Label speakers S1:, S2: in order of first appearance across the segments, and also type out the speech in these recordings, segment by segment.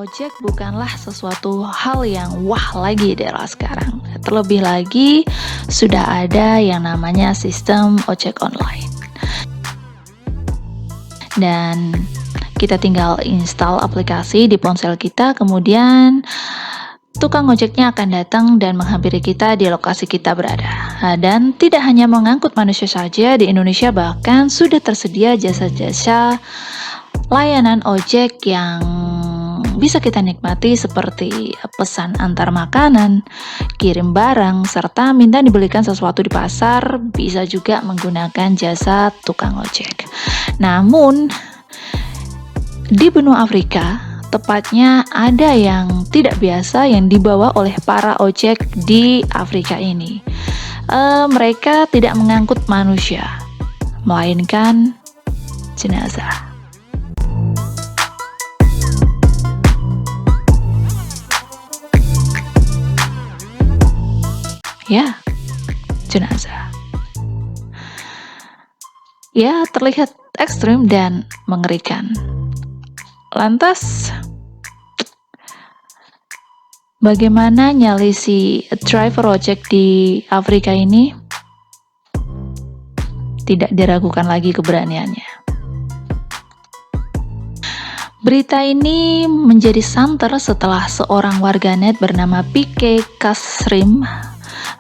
S1: ojek bukanlah sesuatu hal yang wah lagi di era sekarang. Terlebih lagi, sudah ada yang namanya sistem ojek online. Dan kita tinggal install aplikasi di ponsel kita, kemudian tukang ojeknya akan datang dan menghampiri kita di lokasi kita berada. Dan tidak hanya mengangkut manusia saja, di Indonesia bahkan sudah tersedia jasa-jasa layanan ojek yang bisa kita nikmati seperti pesan antar makanan, kirim barang, serta minta dibelikan sesuatu di pasar, bisa juga menggunakan jasa tukang ojek. Namun, di benua Afrika, tepatnya ada yang tidak biasa yang dibawa oleh para ojek di Afrika ini. Mereka tidak mengangkut manusia, melainkan jenazah. Ya, jenazah. Ya, terlihat ekstrim dan mengerikan. Lantas, bagaimana nyali si driver ojek di Afrika ini? Tidak diragukan lagi keberaniannya. Berita ini menjadi santer setelah seorang warganet bernama Pike Kasrim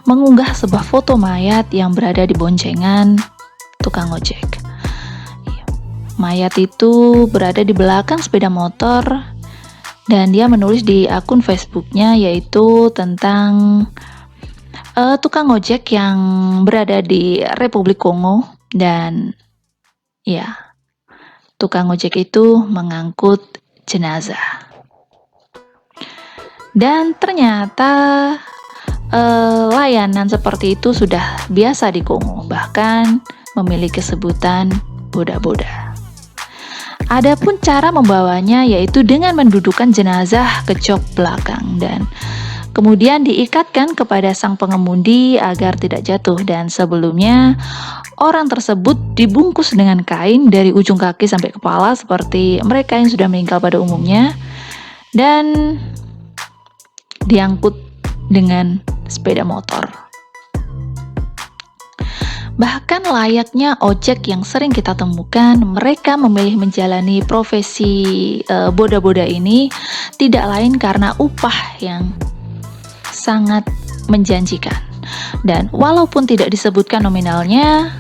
S1: mengunggah sebuah foto mayat yang berada di boncengan tukang ojek. Mayat itu berada di belakang sepeda motor dan dia menulis di akun Facebooknya yaitu tentang tukang ojek yang berada di Republik Kongo dan ya, tukang ojek itu mengangkut jenazah. Dan ternyata layanan seperti itu sudah biasa di Kongo, bahkan memiliki sebutan boda-boda. Adapun cara membawanya yaitu dengan mendudukkan jenazah ke jok belakang dan kemudian diikatkan kepada sang pengemudi agar tidak jatuh, dan sebelumnya orang tersebut dibungkus dengan kain dari ujung kaki sampai kepala seperti mereka yang sudah meninggal pada umumnya dan diangkut dengan sepeda motor. Bahkan layaknya ojek yang sering kita temukan, mereka memilih menjalani profesi boda-boda ini tidak lain karena upah yang sangat menjanjikan. Dan walaupun tidak disebutkan nominalnya,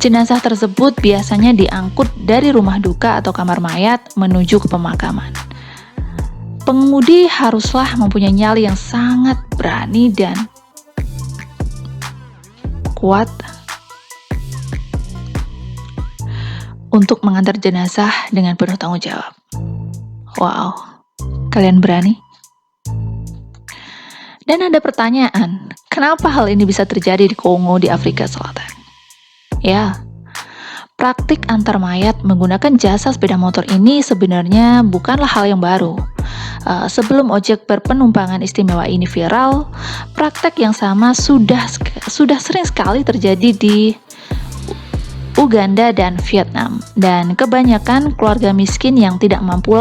S1: jenazah tersebut biasanya diangkut dari rumah duka atau kamar mayat menuju ke pemakaman. Pengemudi haruslah mempunyai nyali yang sangat berani dan kuat untuk mengantar jenazah dengan penuh tanggung jawab. Wow, kalian berani? Dan ada pertanyaan, kenapa hal ini bisa terjadi di Kongo di Afrika Selatan? Ya, praktik antar mayat menggunakan jasa sepeda motor ini sebenarnya bukanlah hal yang baru. Sebelum ojek berpenumpangan istimewa ini viral, praktek yang sama sudah sering sekali terjadi di Uganda dan Vietnam. Dan kebanyakan keluarga miskin yang tidak mampu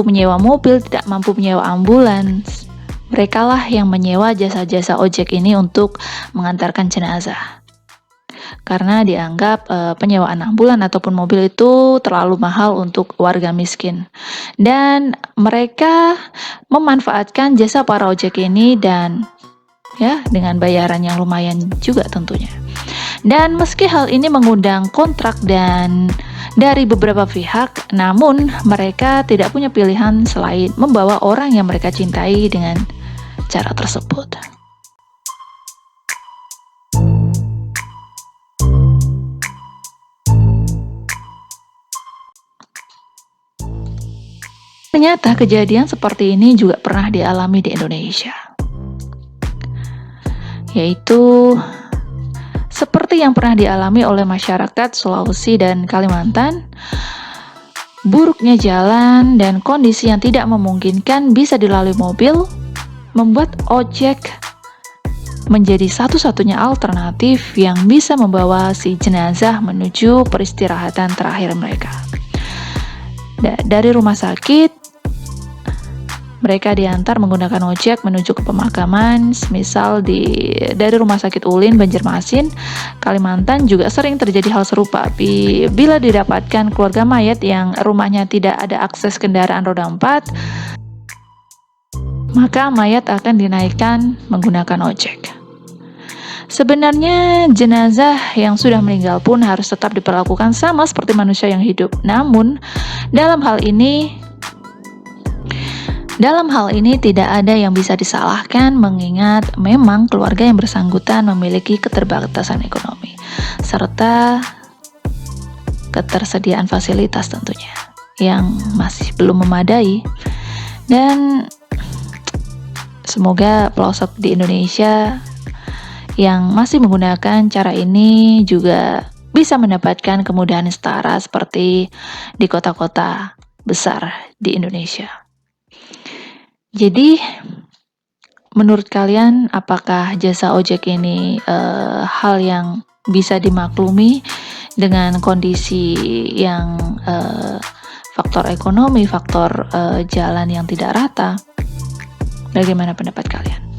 S1: menyewa mobil, tidak mampu menyewa ambulans, merekalah yang menyewa jasa-jasa ojek ini untuk mengantarkan jenazah. Karena dianggap penyewaan ambulan ataupun mobil itu terlalu mahal untuk warga miskin. Dan mereka memanfaatkan jasa para ojek ini dan ya dengan bayaran yang lumayan juga tentunya. Dan meski hal ini mengundang kontrak dan dari beberapa pihak, namun mereka tidak punya pilihan selain membawa orang yang mereka cintai dengan cara tersebut. Ternyata kejadian seperti ini juga pernah dialami di Indonesia. Yaitu seperti yang pernah dialami oleh masyarakat Sulawesi dan Kalimantan, buruknya jalan dan kondisi yang tidak memungkinkan bisa dilalui mobil membuat ojek menjadi satu-satunya alternatif yang bisa membawa si jenazah menuju peristirahatan terakhir mereka. dari rumah sakit mereka diantar menggunakan ojek menuju ke pemakaman, misal dari Rumah Sakit Ulin, Banjarmasin, Kalimantan juga sering terjadi hal serupa. Bila didapatkan keluarga mayat yang rumahnya tidak ada akses kendaraan roda 4, maka mayat akan dinaikkan menggunakan ojek. Sebenarnya jenazah yang sudah meninggal pun harus tetap diperlakukan sama seperti manusia yang hidup. Namun, dalam hal ini tidak ada yang bisa disalahkan mengingat memang keluarga yang bersangkutan memiliki keterbatasan ekonomi serta ketersediaan fasilitas tentunya yang masih belum memadai, dan semoga pelosok di Indonesia yang masih menggunakan cara ini juga bisa mendapatkan kemudahan setara seperti di kota-kota besar di Indonesia. Jadi, menurut kalian apakah jasa ojek ini hal yang bisa dimaklumi dengan kondisi yang faktor ekonomi, faktor jalan yang tidak rata? Bagaimana pendapat kalian?